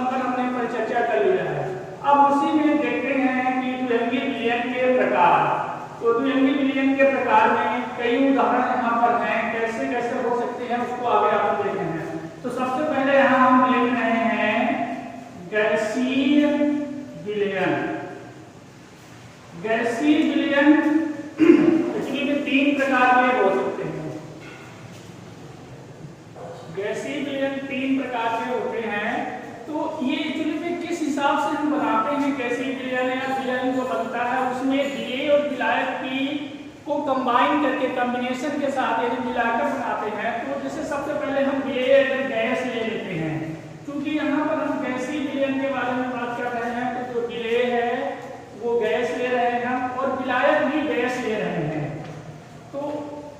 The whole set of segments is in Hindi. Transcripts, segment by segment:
पर हमने परिचर्चा कर लिया है। अब उसी में देखते हैं कि द्विअंगी विलयन के प्रकार। तो द्विअंगी विलयन के प्रकार में कई उदाहरण यहाँ पर हैं, कैसे कैसे हो सकते हैं उसको आगे आप देखेंगे। तो सबसे पहले यहाँ हम देख रहे हैं गैसीय विलयन। गैसीय विलयन एक्चुअली में 3 प्रकार के हो सकते हैं। गैसीय विलयन 3 प्रकार के होते हैं। तो ये एक्चुअली में किस हिसाब से हम बनाते हैं गैसीय विलयन या विलयन जो बनता है उसमें विलेय और विलायक की को कंबाइन करके कॉम्बिनेशन के साथ यदि मिलाकर बनाते हैं। तो जैसे सबसे पहले हम विलेय अगर गैस ले लेते हैं, क्योंकि यहाँ पर हम गैसीय विलयन के बारे में बात कर रहे हैं, तो जो विलेय है वो गैस ले रहे हैं और विलायक भी गैस ले रहे हैं, तो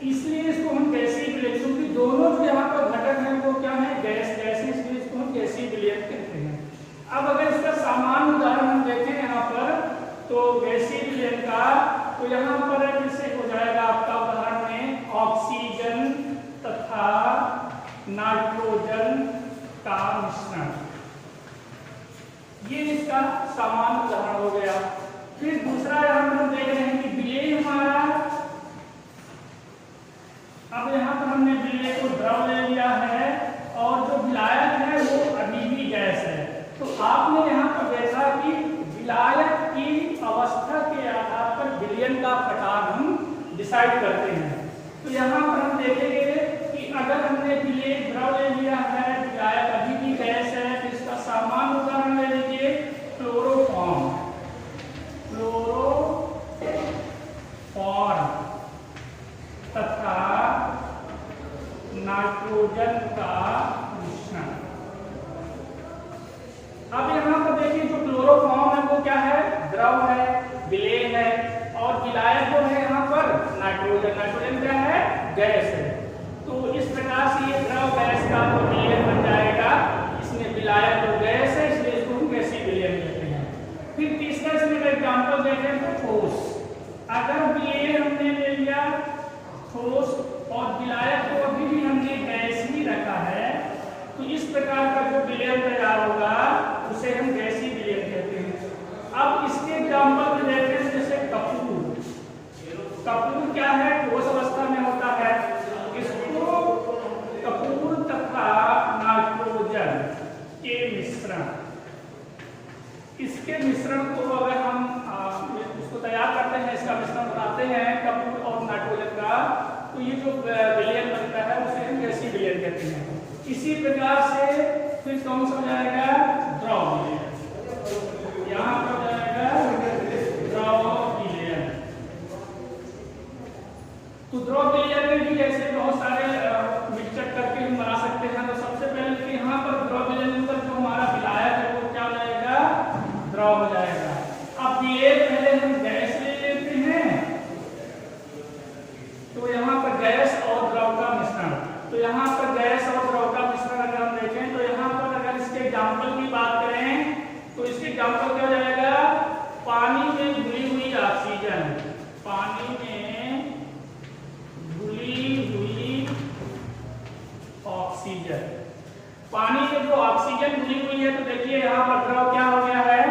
इसलिए इसको हम गैसीय विलयन, क्योंकि दोनों जो यहाँ पर घटक हैं वो क्या है गैस गैस, इसलिए इसको हम गैसीय विलयन कहते हैं। अब अगर इसका सामान्य उदाहरण हम देखें यहाँ पर, तो गैसीय विलयन का तो यहाँ पर जैसे हो जाएगा आपका उदाहरण में ऑक्सीजन तथा नाइट्रोजन का मिश्रण, ये इसका सामान्य उदाहरण हो गया। फिर दूसरा यहाँ पर हम देख रहे हैं कि विलेय हमारा, अब यहाँ पर हमने विलेय को द्रव ले लिया है और जो विलायक है वो अभी भी गैस है। तो आपने यहाँ पर देखा कि विलायक की अवस्था के आधार पर विलयन का प्रकार हम डिसाइड करते हैं। तो यहाँ पर हम देखेंगे कि अगर हमने विलेय द्रव ले लिया है, विलायक अभी भी गैस है, तो इसका सामान्य उदाहरण ले लीजिए क्लोरोफॉर्म। क्लोरोफॉर्म तथा नाइट्रोजन का मिश्रण। अब यहाँ पर देखिए जो क्लोरोफॉर्म है वो क्या है द्रव है, विलेय है, और विलायक जो है यहाँ पर नाइट्रोजन, नाइट्रोजन क्या है गैस है। तो इस प्रकार से ये द्रव गैस का तो विलयन बन जाएगा, इसमें विलायक तो गैस है इसलिए इसको हम गैसीय विलयन कहते हैं। फिर तीसरा इसमें का एग्जाम्पल देखें तो ठोस। अगर विलेय हमने ले लिया ठोस और विलायक को अभी भी हमने गैस ही रखा है, तो इस प्रकार का जो विलयन तैयार होगा उसे हम गैसीय विलयन कहते हैं। अब इसके एग्जाम्पल में देखते हैं जैसे कपूर। कपूर क्या है ठोस अवस्था में होता है, इसको कपूर तथा नाइट्रोजन के मिश्रण, इसके मिश्रण को अगर हम उसको तैयार करते हैं, इसका मिश्रण बनाते हैं कपूर और नाइट्रोजन का, तो ये जो विलयन बनता है उसे हम गैसीय विलयन कहते हैं। इसी प्रकार से फिर कौन सा हो जाएगा द्रव विलयन, यहाँ पर हो जाएगा द्रव विलयन। तो द्रव विलयन में भी ऐसे बहुत सारे मिक्सचर करके हम बना सकते हैं। तो सबसे पहले यहाँ पर द्रव विलयन पर जो हमारा विलायक है वो क्या हो जाएगा द्रव हो जाएगा। अब विलेय पहले हम गैस ले लेते हैं, तो यहाँ पर गैस और द्रव का मिश्रण, तो यहाँ पर गैस और द्रव का मिश्रण अगर हम देखें तो यहाँ पर अगर इसके एग्जाम्पल की बात करें तो इसके एग्जाम्पल क्या हो जाएगा पानी में घुली हुई ऑक्सीजन, पानी में घुली हुई ऑक्सीजन, पानी में जो ऑक्सीजन घुली हुई है, तो देखिए यहाँ पर द्रव क्या हो गया है,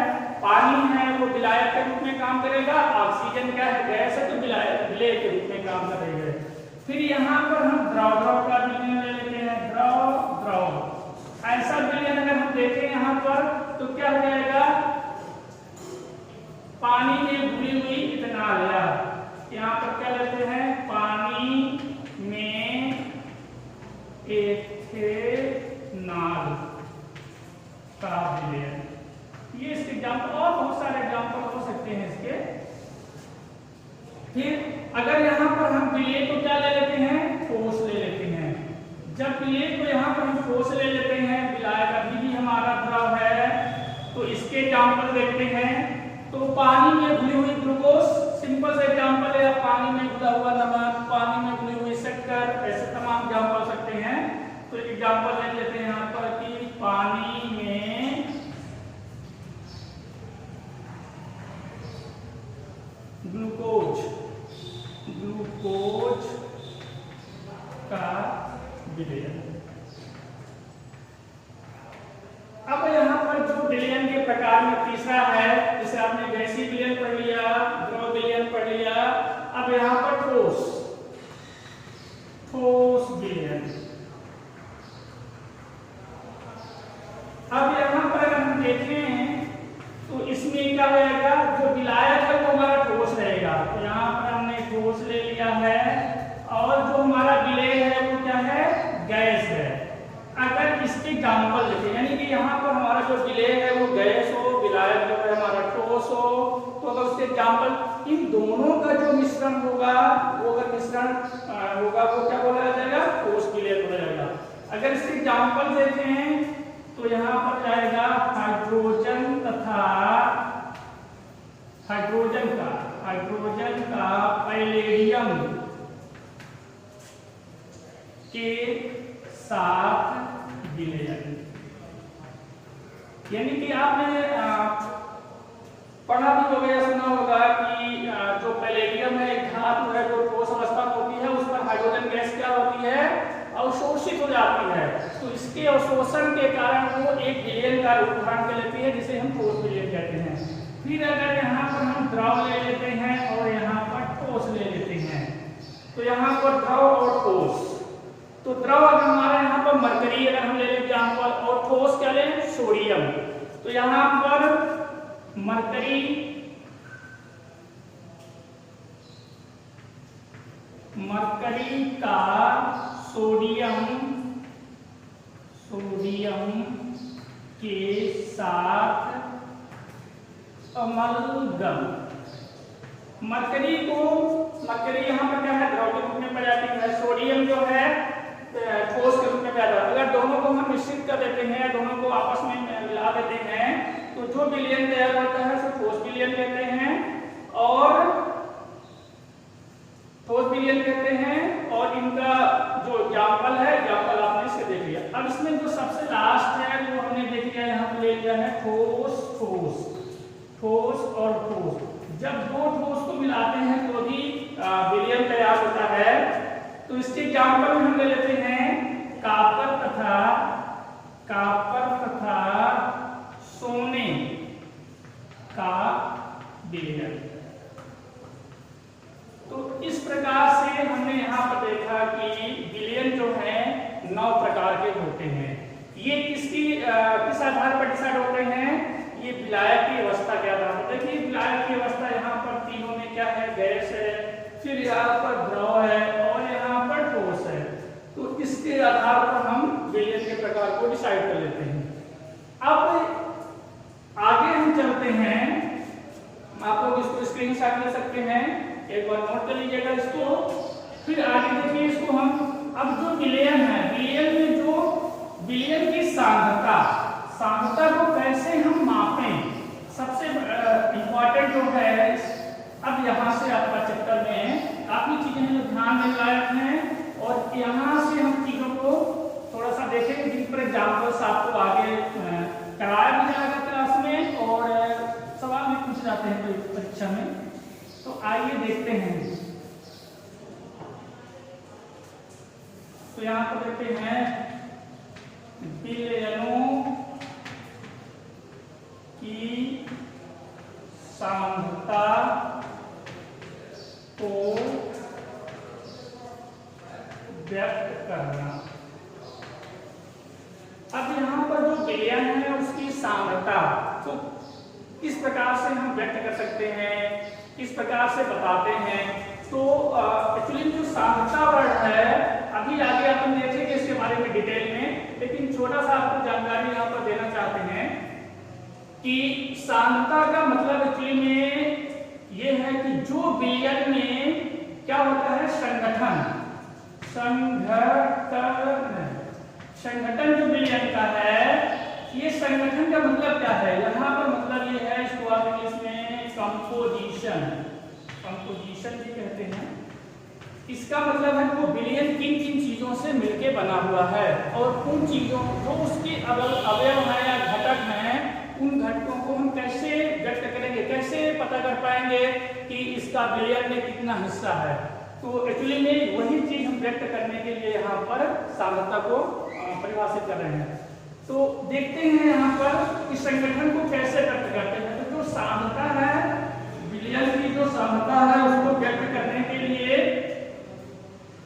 पानी है वो विलायक के रूप में काम करेगा, ऑक्सीजन क्या है गैस है तो विलेय के रूप में काम करेगा। फिर यहाँ पर हम द्रव का विलयन ले लेते हैं, द्रव ऐसा विलयन अगर हम देखें यहाँ पर तो क्या हो जाएगा पानी में घुली हुई इथेनॉल, यहाँ पर क्या लेते हैं पानी में इथेनॉल का विलयन। ये इसके एग्जाम्पल और बहुत सारे एग्जाम्पल हो सकते हैं इसके। फिर अगर यहाँ पर हम विलेय को क्या ले लेते हैं ठोस ले लेते हैं, जब विलेय को यहाँ पर हम ठोस ले लेते हैं, विलायक अभी भी हमारा द्रव है, तो इसके एग्जाम्पल देखते हैं। तो पानी में घुली हुई ग्लूकोज सिंपल सा एग्जाम्पल है, पानी में घुला हुआ नमक, पानी में घुली हुई शक्कर, ऐसे तमाम एग्जाम्पल हो सकते हैं। तो एग्जाम्पल ले लेते हैं यहाँ पर कि पानी में ग्लूकोज का विलयन। अब यहाँ पर प्रकार में तीसरा है, जैसे आपने गैसीय विलयन पढ़ लिया, द्रव विलयन पढ़ लिया, अब यहाँ पर ठोस विलयन। अब यहाँ पर अगर हम देखें तो इसमें क्या रहेगा, जो विलायक है वो हमारा ठोस रहेगा। तो यहाँ पर हमने ठोस ले लिया है, और जो हमारा विलेय है वो क्या है, गैस है। अगर इसके एग्जाम्पल देखें, यानी कि यहाँ पर हमारा जो विलेय है वो गैस हो, विलायक जो है हमारा ठोस हो, तो अगर उसके एग्जाम्पल इन दोनों का जो मिश्रण होगा, वो अगर मिश्रण होगा वो क्या बोला जाएगा, ठोस विलेय बोला जाएगा। अगर इसके एग्जाम्पल देखें तो यहाँ पर जाएगा हाइड्रोजन का पैलेडियम के साथ विलयन। यानी कि आपने पढ़ा भी होगा या सुना होगा कि जो पैलेडियम है, एक धातु है जो ठोस अवस्था में होती है, उस पर हाइड्रोजन गैस क्या होती है, अवशोषित हो जाती है। तो इसके अवशोषण के कारण वो एक विलयन का रूप धारण कर लेती है, जिसे हम ठोस विलयन कहते हैं। फिर अगर यहाँ पर हम द्रव ले लेते हैं और यहाँ पर ठोस ले लेते हैं, तो यहाँ पर द्रव और ठोस, तो द्रव अगर हमारा यहाँ पर मरकरी अगर हम ले लेते हैं, और ठोस क्या लें, सोडियम। तो यहाँ पर मरकरी का सोडियम के साथ अमलगम। मरकरी यहाँ पर क्या है, द्रव के रूप में जाती है, सोडियम जो है ठोस के रूप में जाता है। अगर दोनों को हम मिश्रित कर देते हैं, दोनों को आपस में मिला देते हैं, तो जो विलयन तैयार होता है उसे ठोस विलयन कहते हैं, और इनका जो एग्जाम्पल है, एग्जाम्पल आपने इसके देख लिया। अब इसमें जो सबसे लास्ट है वो हमने देख लिया, यहाँ पे ले लिया है ठोस और ठोस। जब दो ठोस को मिलाते हैं तो भी विलयन तैयार होता है। तो इसके एग्जाम्पल हम ले लेते हैं कॉपर तथा सोने का विलयन। तो इस प्रकार से हमने यहाँ पर देखा कि विलयन जो है 9 प्रकार के होते हैं। ये किस आधार पर डिसाइड होते हैं, ये विलायक की अवस्था के आधार पर। देखिए विलायक की अवस्था यहाँ पर तीनों में क्या है, गैस है, फिर यहाँ पर द्रव है और यहाँ पर ठोस है। तो इसके आधार पर हम विलयन के प्रकार को डिसाइड कर लेते हैं। अब आगे हम चलते हैं, आप लोग इसको स्क्रीनशॉट ले सकते हैं, एक बार नोट कर लीजिएगा इसको। फिर आगे देखिए इसको हम, अब जो विलयन है, विलयन में जो विलयन की सांद्रता को कैसे हम मापें, सबसे इंपॉर्टेंट जो है। अब यहाँ से आपका चैप्टर में काफी चीजें जो ध्यान देने लायक हैं, और यहाँ से हम चीजों को थोड़ा सा देखेंगे जिन पर एग्जाम्पल्स आपको आगे कराया भी जाएगा क्लास में, और सवाल भी पूछ जाते हैं परीक्षा में। तो आइए देखते हैं। तो यहाँ पर देखते हैं विलयनों की सांद्रता को व्यक्त करना। अब यहाँ पर जो विलयन है उसकी सांद्रता तो किस प्रकार से हम व्यक्त कर सकते हैं, किस प्रकार से बताते हैं। तो एक्चुअली जो सांद्रता वर्ड है, अभी आगे अपन देखेंगे इसके बारे में डिटेल में, लेकिन छोटा सा आपको जानकारी यहाँ पर देना चाहते हैं कि सांद्रता का मतलब एक्चुअली में ये है कि जो विलयन में क्या होता है, संगठन जो विलयन का है, ये संगठन का मतलब क्या है, यहाँ पर मतलब ये है, इसको आप इंग्लिश में कंपोजिशन भी कहते हैं। इसका मतलब है वो विलयन किन किन चीजों से मिलके बना हुआ है, और उन चीजों जो उसके अवयव हैं या घटक हैं, उन घटकों को हम कैसे व्यक्त करेंगे, कैसे पता कर पाएंगे कि इसका विलयन में कितना हिस्सा है। तो एक्चुअली में वही चीज हम व्यक्त करने के लिए यहाँ पर सांद्रता को परिभाषित कर रहे हैं। तो देखते हैं यहाँ पर इस संगठन को कैसे व्यक्त करते हैं। तो जो सांद्रता है, विलयन की जो सांद्रता है, उसको व्यक्त करने के लिए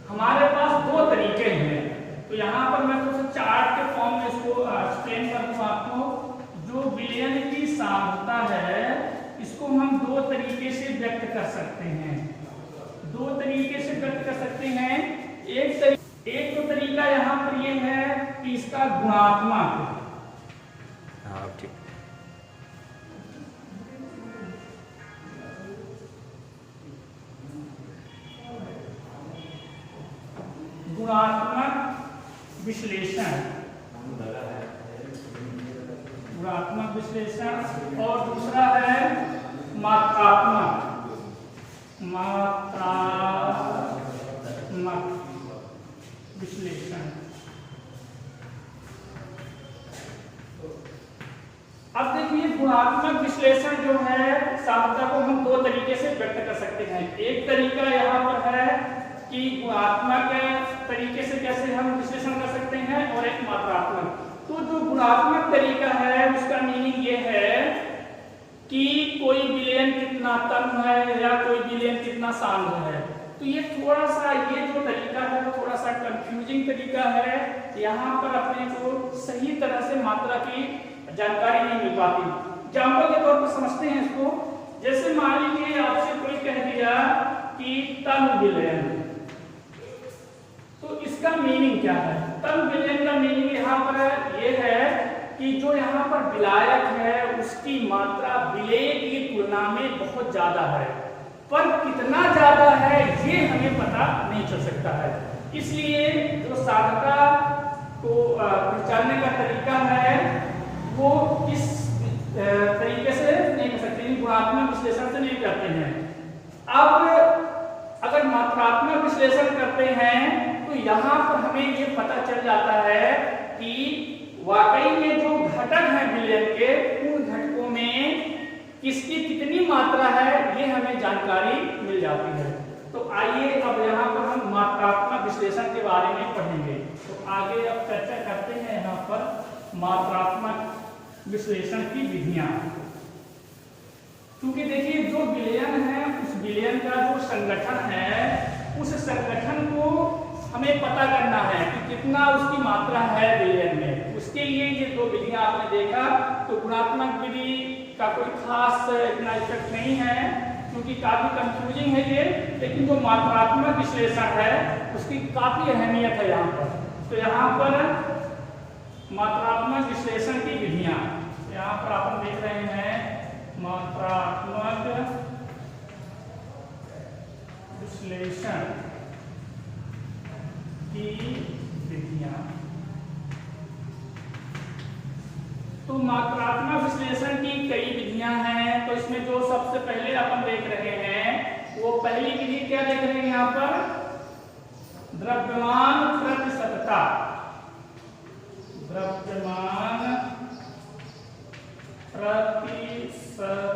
हमारे पास दो तरीके हैं। तो यहाँ पर मैं थोड़ा सा चार्ट के फॉर्म में इसको एक्सप्लेन कर दूं आपको। जो विलयन की सांद्रता है, इसको हम दो तरीके से व्यक्त कर सकते हैं। दो तरीके से व्यक्त कर सकते हैं। एक तो तरीका यहाँ पर ये है कि इसका गुणात्मक, ठीक, गुणात्मक विश्लेषण, गुणात्मक विश्लेषण, और दूसरा है मात्रात्मक विश्लेषण। अब देखिए, गुणात्मक विश्लेषण जो है, सांद्रता को हम दो तरीके से व्यक्त कर सकते हैं। एक तरीका यहाँ पर है कि गुणात्मक तरीके से कैसे हम विश्लेषण कर सकते हैं, और एक मात्रात्मक। तो जो गुणात्मक तरीका है, उसका मीनिंग ये है कि कोई विलयन कितना तन्य है या कोई विलयन कितना सांद्र है। तो ये थोड़ा सा, ये जो तरीका है वो थोड़ा सा कंफ्यूजिंग तरीका है। यहाँ पर अपने को सही तरह से मात्रा की जानकारी नहीं मिल पाती। एग्जाम्पल के तौर पर समझते हैं इसको। जैसे मान लीजिए आपसे कोई कह दिया कि तन्य विलयन, तो इसका मीनिंग क्या है? तन्य विलयन का मीनिंग यहाँ पर ये है कि जो यहाँ पर विलायक है उसकी मात्रा विलेय की तुलना में बहुत ज्यादा है, पर कितना ज्यादा है ये हमें पता नहीं चल सकता है। इसलिए जो सांद्रता को पहचानने का तरीका है वो इस तरीके से नहीं कर सकते, गुणात्मक विश्लेषण से नहीं करते हैं। अब अगर मात्रात्मक विश्लेषण करते हैं तो यहाँ पर हमें ये पता चल जाता है कि वाकई में जो घटक हैं विलयन के, उन घटकों में किसकी कितनी मात्रा है ये हमें जानकारी मिल जाती है। तो आइए अब यहाँ पर हम मात्रात्मक विश्लेषण के बारे में पढ़ेंगे। तो आगे अब चर्चा करते हैं यहाँ पर मात्रात्मक विश्लेषण की विधियां। क्योंकि देखिए, जो विलयन है उस विलयन का जो संगठन है, उस संगठन को हमें पता करना है कि कितना उसकी मात्रा है विलयन में। उसके लिए ये दो विधियां आपने देखा। तो गुणात्मक विधि का कोई खास इतना इफेक्ट नहीं है क्योंकि काफी कंफ्यूजिंग है ये, लेकिन जो मात्रात्मक विश्लेषण है उसकी काफी अहमियत है यहाँ पर। तो यहाँ पर मात्रात्मक विश्लेषण की विधियां, यहाँ पर आप देख रहे हैं मात्रात्मक विश्लेषण की विधियां। तो मात्रात्मक विश्लेषण की कई विधियां हैं। तो इसमें जो सबसे पहले अपन देख रहे हैं वो पहली विधि क्या देख रहे हैं यहाँ पर? द्रव्यमान प्रतिशतता। द्रव्यमान प्रतिशतता,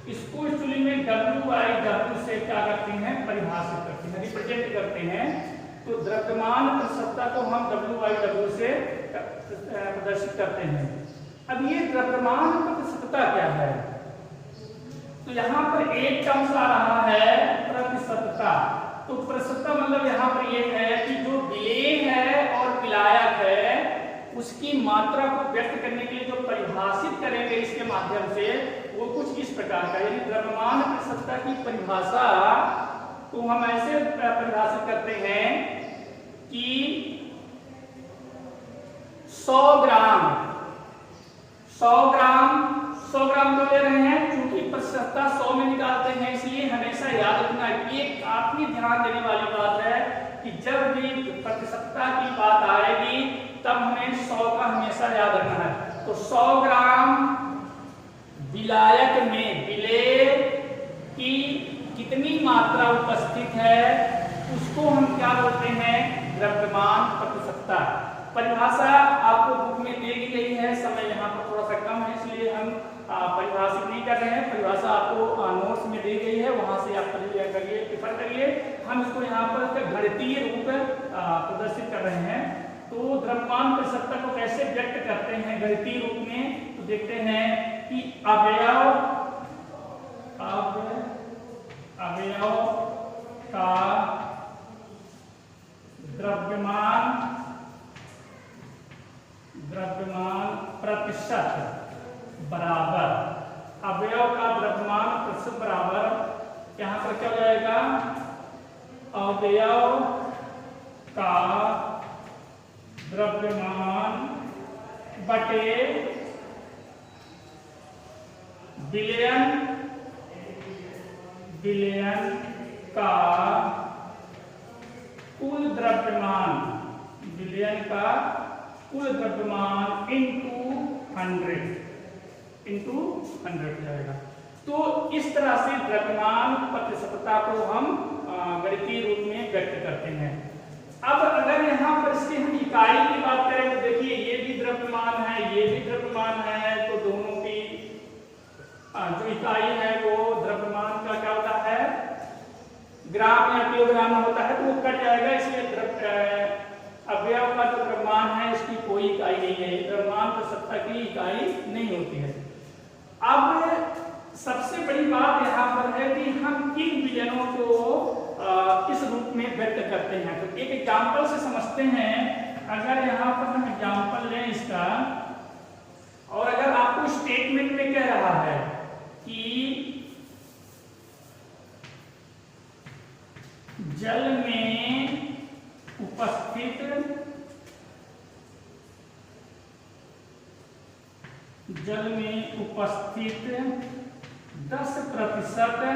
इसको एक्चुअली में WIW से क्या करते हैं? परिभाषित करते हैं, रिप्रेजेंट करते हैं। तो द्रव्यमान प्रतिशतता को हम WIW से प्रदर्शित करते हैं। अब ये द्रव्यमान प्रतिशतता क्या है? तो यहाँ पर एक टर्म्स आ रहा है प्रतिशतता। तो प्रतिशतता मतलब यहाँ पर ये है कि जो विलेय है और विलायक है उसकी मात्रा को व्यक्त करने के लिए जो परिभाषित करेंगे इसके माध्यम से, वो कुछ इस प्रकार का। यानी द्रव्यमान प्रतिशतता की परिभाषा को हम ऐसे परिभाषित करते हैं कि 100 ग्राम तो ले रहे हैं, क्योंकि प्रतिशतता 100 में निकालते हैं, इसलिए हमेशा याद रखना। ये काफी ध्यान देने वाली बात है कि जब भी प्रतिशतता की बात आएगी तब हमें 100 का हमेशा याद रखना है। तो 100 ग्राम विलायक में विलेय की कितनी मात्रा उपस्थित है उसको हम क्या बोलते हैं? द्रव्यमान प्रतिशतता। परिभाषा आपको बुक में दी गई है, समय यहाँ पर थोड़ा सा कम है इसलिए हम परिभाषित नहीं कर रहे हैं। परिभाषा आपको नोट्स में दी गई है, वहां से आप करिए, प्रेफर करिए। हम इसको यहाँ पर गणितीय रूप प्रदर्शित कर रहे हैं। तो द्रव्यमान प्रतिशतता व्यक्त करते हैं गणितीय रूप में, तो देखते हैं कि अवयव का द्रव्यमान प्रतिशत बराबर, अवयव का द्रव्यमान प्रतिशत बराबर, यहां पर क्या हो जाएगा, अवयव का द्रव्यमान बटे विलयन का कुल द्रव्यमान, विलयन का कुल द्रव्यमान इंटू 100 जाएगा। तो इस तरह से द्रव्यमान प्रतिशतता को हम गणितीय रूप में व्यक्त करते हैं। अब अगर यहाँ पर इसकी हम इकाई की बात करें तो देखिए ये भी द्रव्यमान है, ये भी द्रव्यमान है, तो दोनों की जो इकाई है वो द्रव्यमान का क्या होता है, ग्राम या किलोग्राम में होता है, तो वो कट जाएगा, इसलिए अवयव का जो द्रव्यमान है इसकी कोई इकाई नहीं है, द्रव्यमान प्रतिशतता की इकाई नहीं होती है। अब सबसे बड़ी बात यहाँ पर है कि हम किन विलयनों को इस रूप में व्यक्त करते हैं, तो एक एग्जाम्पल से समझते हैं। अगर यहाँ पर हम एग्जाम्पल लें इसका, और अगर आपको स्टेटमेंट में कह रहा है कि जल में उपस्थित 10%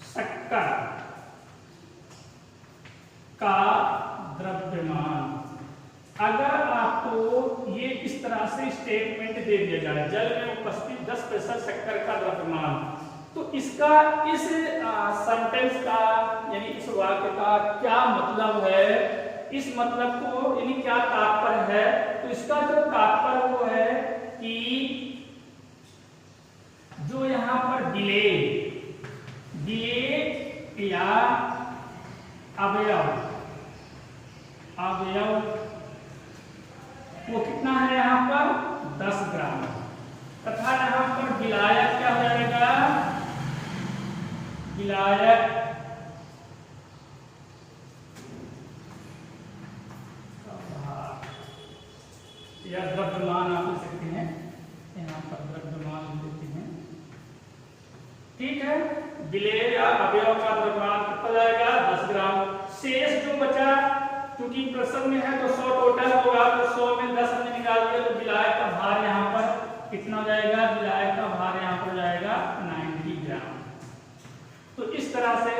शक्कर का द्रव्यमान, अगर आपको ये इस तरह से स्टेटमेंट दे दिया जाए, जल में उपस्थित 10% शक्कर का द्रव्यमान, तो इसका इस सेंटेंस का यानी इस वाक्य का क्या मतलब है, इस मतलब को यानी क्या तात्पर्य है, तो इसका जो तात्पर्य वो है कि जो यहाँ पर विलेय या अवयव वो कितना है यहाँ पर 10 ग्राम, तथा यहाँ पर विलायक क्या हो जाएगा, विलायक या द्रव्यमान आप लिख सकते हैं, यहाँ पर द्रव्यमान देते हैं, ठीक है। विलेय या अवयव का द्रव्यमान कितना जाएगा 10 ग्राम। शेष जो बचा, क्योंकि प्रश्न में है तो 100 टोटल होगा, तो 100 में 10 हमने निकाल दिया, तो विलायक का भार यहाँ पर कितना हो जाएगा, विलायक का भार यहाँ पर जाएगा 90 ग्राम। तो इस तरह से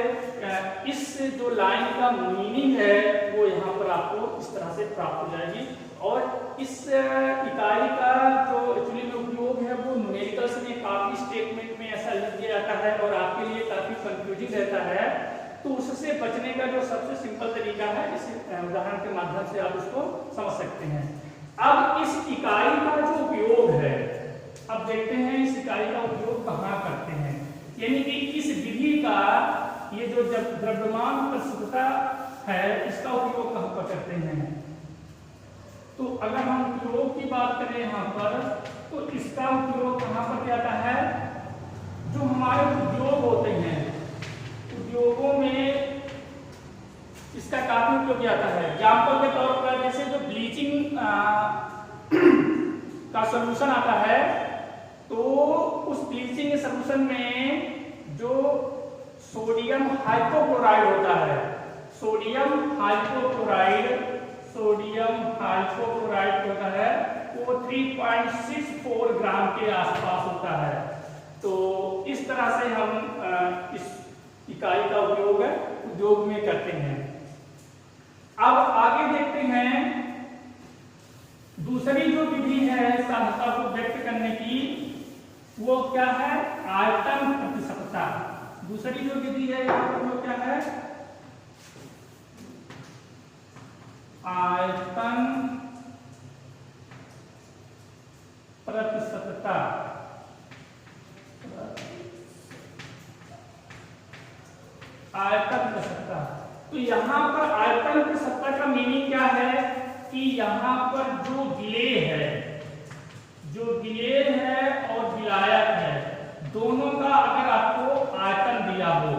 इस जो लाइन का मीनिंग है वो यहाँ पर आपको इस तरह से प्राप्त हो जाएगी। और इस इकाई का जो एक्चुअली में उपयोग है वो न्यूमेरिकल्स में काफी स्टेटमेंट में ऐसा लिख दिया जाता है और आपके लिए काफी कंफ्यूजिंग रहता है, तो उससे बचने का जो सबसे सिंपल तरीका है, इस उदाहरण के माध्यम से आप उसको समझ सकते हैं। अब इस इकाई का जो उपयोग है, अब देखते हैं इस इकाई का उपयोग कहाँ करते हैं, यानी कि इस विधि का ये जो द्रव्यमान प्रतिशतता है इसका उपयोग कहाँ पर करते हैं। तो अगर हम उपयोग की बात करें यहाँ पर, तो इसका उपयोग कहाँ पर जाता है, जो हमारे उद्योग होते हैं, उद्योगों में इसका काफी उपयोग जाता है। एग्जाम्पल के तौर पर जैसे जो ब्लीचिंग का सॉल्यूशन आता है, तो उस ब्लीचिंग सॉल्यूशन में जो सोडियम हाइपोक्लोराइड होता है, सोडियम हाइपोक्लोराइड होता है, वो 3.64 ग्राम के आसपास होता है। तो इस तरह से हम इस इकाई का उपयोग उद्योग में करते हैं। अब आगे देखते हैं दूसरी जो विधि है सांद्रता को व्यक्त करने की, वो क्या है, आयतन प्रतिशतता। दूसरी जो विधि है वो क्या है, आयतन प्रतिशतता। आयतन प्रतिशतता, तो यहाँ पर आयतन प्रतिशतता का मीनिंग क्या है कि यहाँ पर जो विलेय है और विलायक है, दोनों का अगर आपको आयतन दिया हो,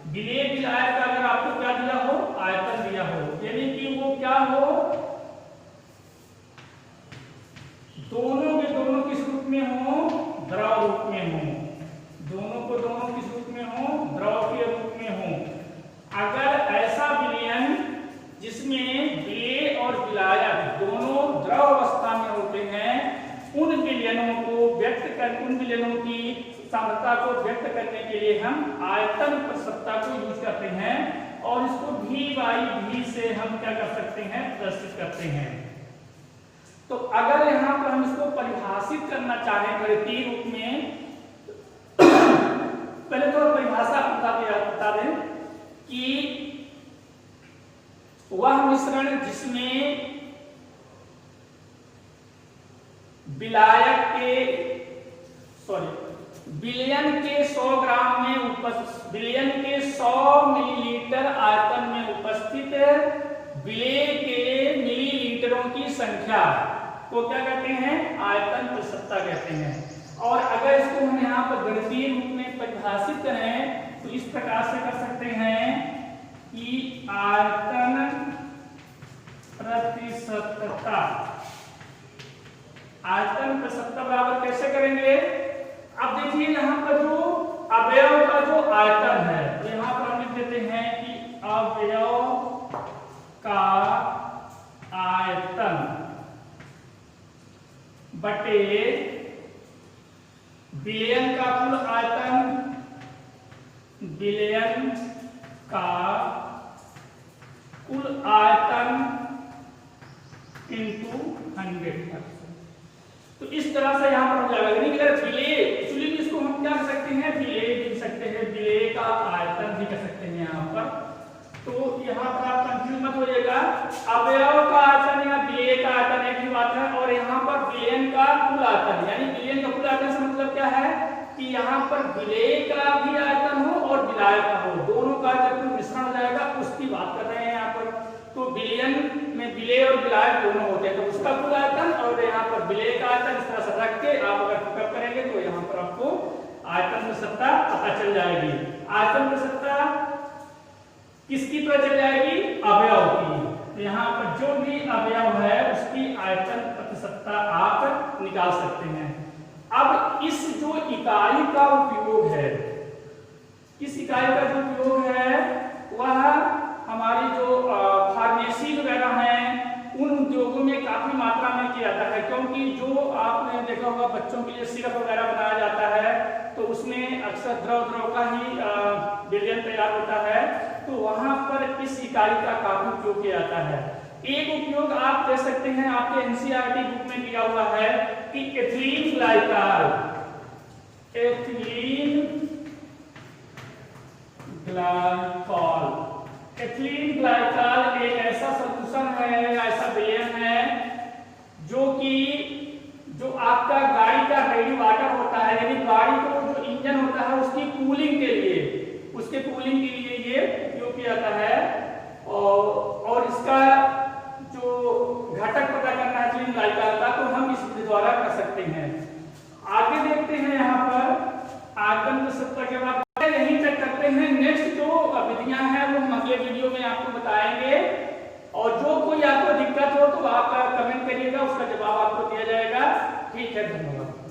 विलेय विलायक का अगर आपको क्या दिया हो, आयतन दिया हो, यानी कि वो क्या हो, दोनों के दोनों किस रूप में हो, द्रव रूप में हो, दोनों को दोनों किस रूप में हो, द्रव के रूप में हो। अगर ऐसा विलयन जिसमें विलेय और विलायक दोनों द्रव अवस्था में होते हैं, उन विलयनों की सांद्रता को व्यक्त करने के लिए हम आयतन प्रसक्ता को यूज करते हैं और इसको V/V से हम क्या कर सकते हैं, प्रदर्शित करते हैं। तो अगर यहाँ पर हम इसको परिभाषित करना चाहें गणितीय रूप में, पहले तो परिभाषा बता दें कि वह मिश्रण जिसमें विलयन के 100 ग्राम में विलयन के 100 मिलीलीटर आयतन में उपस्थित विलेय के मिलीलीटरों की संख्या को क्या कहते हैं, आयतन प्रसक्ता कहते हैं। और अगर इसको हम यहाँ पर गणितीय रूप में परिभाषित करें तो इस प्रकार से कर सकते हैं कि आयतन प्रतिशतता, आयतन प्रसक्ता बराबर कैसे करेंगे। अब देखिए यहाँ पर जो अवयव का जो आयतन है, तो यहाँ पर हम लिख देते हैं कि अवयव का आयतन बटे विलयन का कुल आयतन, विलयन का कुल आयतन इंटू 100। तो इस तरह से यहाँ पर हो जाएगा। यानी अगर विलेय, एक्चुअली भी इसको हम क्या कर सकते हैं, विलेय भी लिख सकते हैं, विलेय का आयतन भी कर सकते हैं यहाँ पर। तो यहाँ पर आप कंफ्यूज मत होइएगा, अवयव का आयतन या विलेय का आयतन एक ही बात है, और यहाँ पर विलयन का कुल आयतन, यानी विलयन का कुल आयतन से मतलब क्या है कि यहाँ पर विलेय का भी आयतन हो और विलायक का हो, दोनों का जब मिश्रण हो जाएगा उसकी बात कर रहे हैं यहाँ पर। तो विलयन में विलेय और विलायक दोनों होते हैं, तो उसका कुल आयतन और यहाँ पर विलेय का आयतन इस तरह से रख के आप अगर पिकअप करेंगे तो यहाँ पर आपको आयतन प्रसक्ता पता चल जाएगी। आयतन प्रसक्ता किसकी पता चल जाएगी, अवयव की। तो यहाँ पर जो भी अवयव है उसकी आयतन प्रतिशतता आप निकाल सकते हैं। अब इस जो इकाई का उपयोग है, इस इकाई का जो उपयोग है वह हमारी जो फार्मेसी वगैरह हैं उन उद्योगों में काफी मात्रा में किया जाता है, क्योंकि जो आपने देखा होगा बच्चों के लिए सिरप वगैरह बनाया जाता है तो उसमें अक्सर द्रव का ही विलयन तैयार होता है, तो वहां पर इस इकाई का काफी उपयोग किया जाता है। एक उपयोग आप दे सकते हैं, आपके एनसीईआरटी बुक में दिया हुआ है कि एथिलीन ग्लाइकॉल, एथिलीन ग्लाइकॉल एक ऐसा सॉल्यूशन है, ऐसा विलयन है जो आपका गाड़ी का रेडी वाटर होता है, यानी गाड़ी को जो इंजन होता है उसकी कूलिंग के लिए, उसके कूलिंग के लिए ये उपयोग किया जाता है। और इसका जो घटक पता करना है एथिलीन ग्लाइकॉल का, तो हम इस विधि द्वारा कर सकते हैं। आगे देखते हैं यहाँ पर आयतन प्रसक्ता के बाद यहीं तक करते हैं। नेक्स्ट जो विधियां हैं वो हम अगले वीडियो में आपको बताएंगे, और जो कोई आपको दिक्कत हो तो आप कमेंट करिएगा, उसका जवाब आपको दिया जाएगा। ठीक है, धन्यवाद।